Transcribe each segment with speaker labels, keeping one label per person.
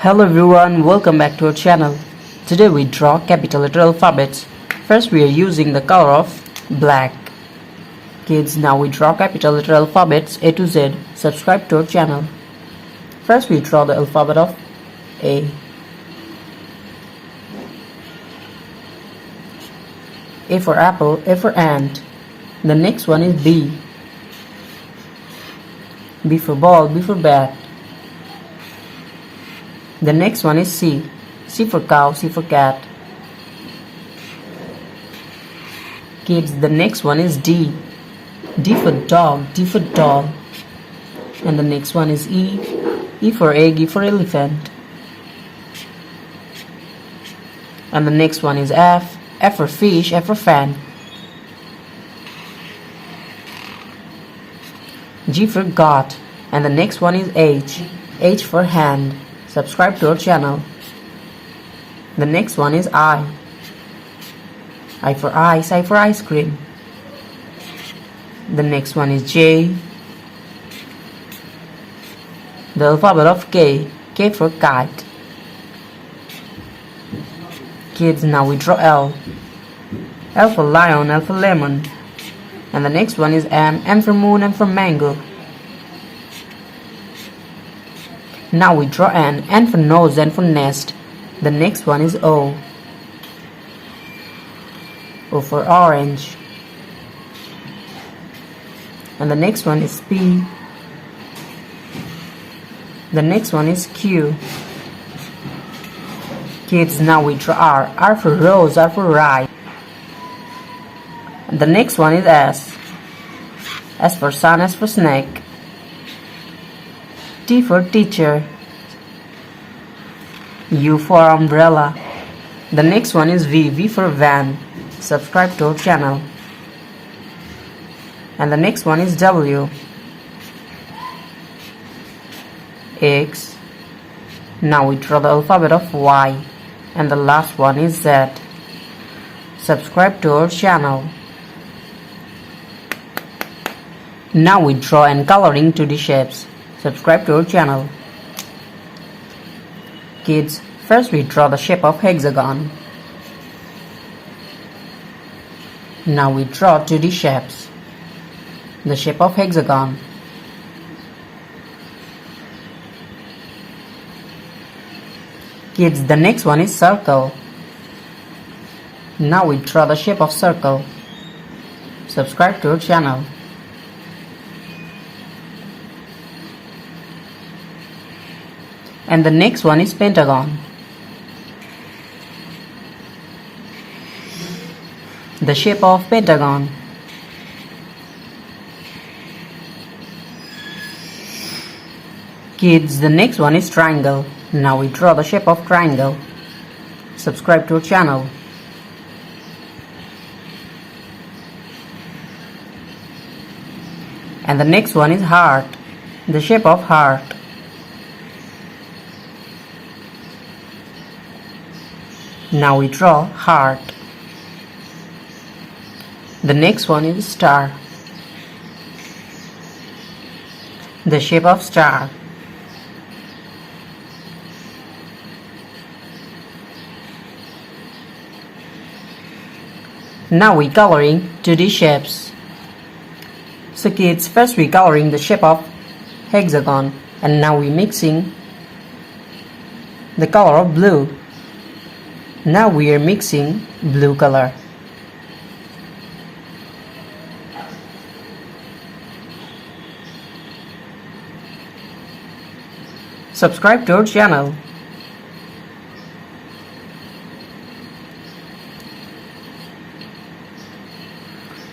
Speaker 1: Hello everyone, welcome back to our channel. Today we draw capital letter alphabets. First we are using the color of black. Kids, now we draw capital letter alphabets A to Z. Subscribe to our channel. First we draw the alphabet of A. A for apple, A for ant. The next one is B. B for ball, B for bat. The next one is C. C for cow, C for cat. Kids, the next one is D. D for dog, D for doll. And the next one is E. E for egg, E for elephant. And the next one is F. F for fish, F for fan. G for goat. And the next one is H. H for hand. Subscribe to our channel. The next one is I. I for ice, I for ice cream. The next one is J. The alphabet of K. K for kite. Kids, now we draw L. L for lion, L for lemon. And the next one is M. M for moon, M for mango. Now we draw N. N for nose, N for nest. The next one is O. O for orange. And the next one is P. The next one is Q. Kids, now we draw R. R for rose, R for rye. And the next one is S. S for sun, S for snake. T for teacher. U for umbrella. The next one is V. V for van. Subscribe to our channel. And the next one is W. X. Now we draw the alphabet of Y. And the last one is Z. Subscribe to our channel. Now we draw and coloring 2D shapes. Subscribe to our channel. Kids, first we draw the shape of hexagon. Now we draw 2D shapes. The shape of hexagon. Kids, the next one is circle. Now we draw the shape of circle. Subscribe to our channel. And the next one is pentagon. The shape of pentagon. Kids, the next one is triangle. Now we draw the shape of triangle. Subscribe to our channel. And the next one is heart. The shape of heart. Now we draw heart. The next one is star. The shape of star. Now we coloring 2D shapes. So kids, first we coloring the shape of hexagon, and now we mixing the color of blue. Now we are mixing blue color. Subscribe to our channel.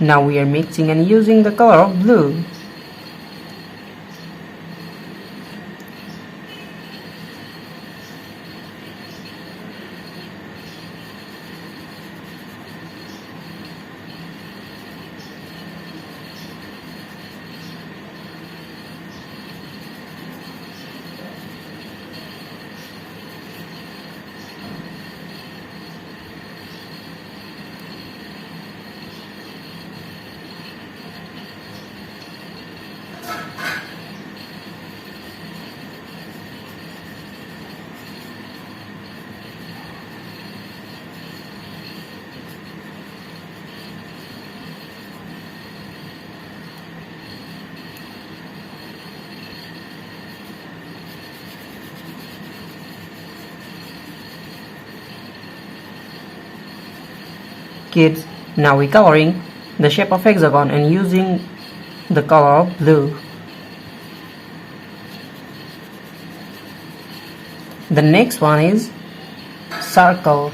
Speaker 1: Now we are mixing and using the color of blue. Kids, now we're coloring the shape of hexagon and using the color of blue. The next one is circle.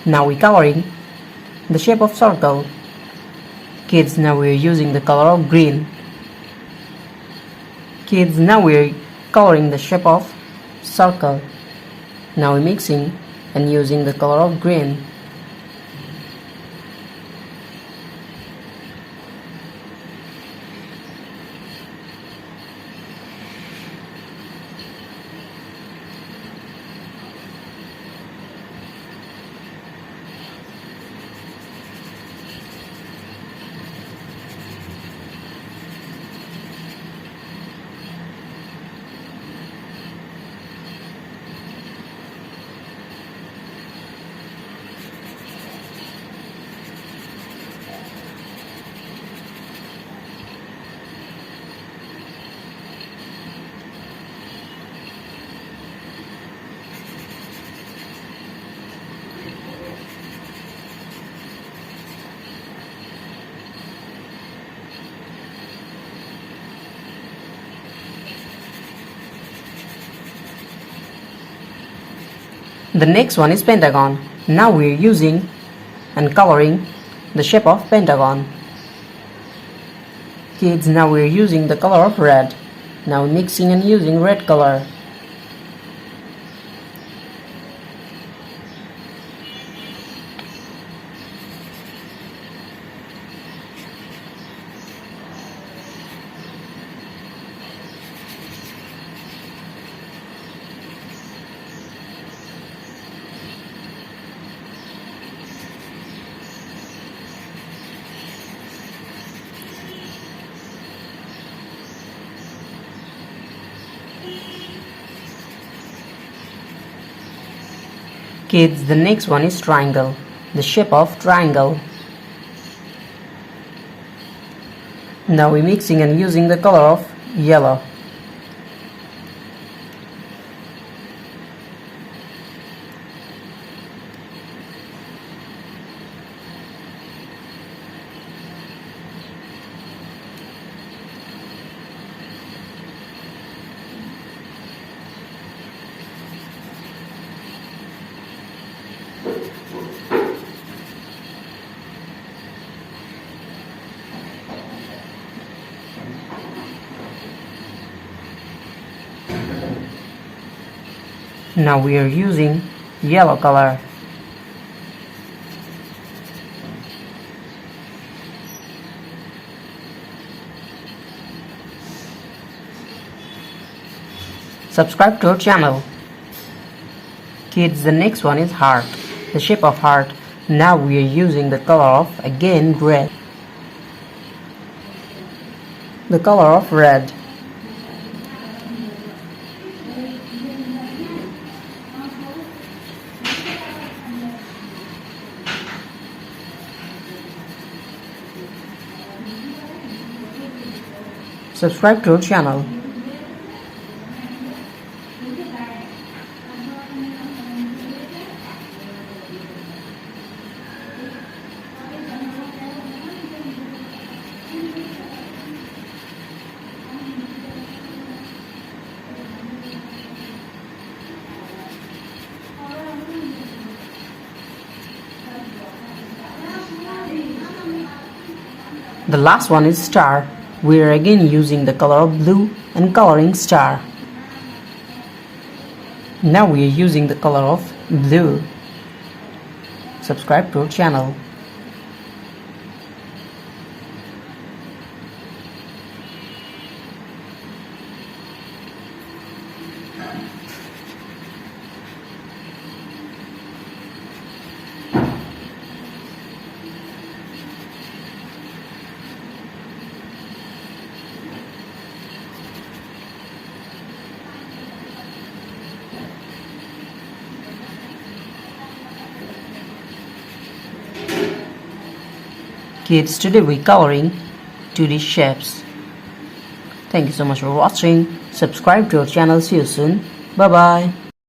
Speaker 1: Now we're coloring the shape of circle. Kids, now we're using the color of green. Kids, now we're coloring the shape of circle. Now we're mixing and using the color of green. The next one is pentagon. Now we are using and coloring the shape of pentagon. Kids, now we are using the color of red. Now mixing and using red color. Kids, the next one is triangle. The shape of triangle. Now we're mixing and using the color of yellow. Now we are using yellow color. Subscribe to our channel. Kids, the next one is heart. The shape of heart. Now we are using the color of again red. The color of red. Subscribe to our channel. The last one is star. We are again using the color of blue and coloring star. Now we are using the color of blue. Subscribe to our channel. Kids, today we're coloring 2D shapes. Thank you so much for watching. Subscribe to our channel. See you soon. Bye bye.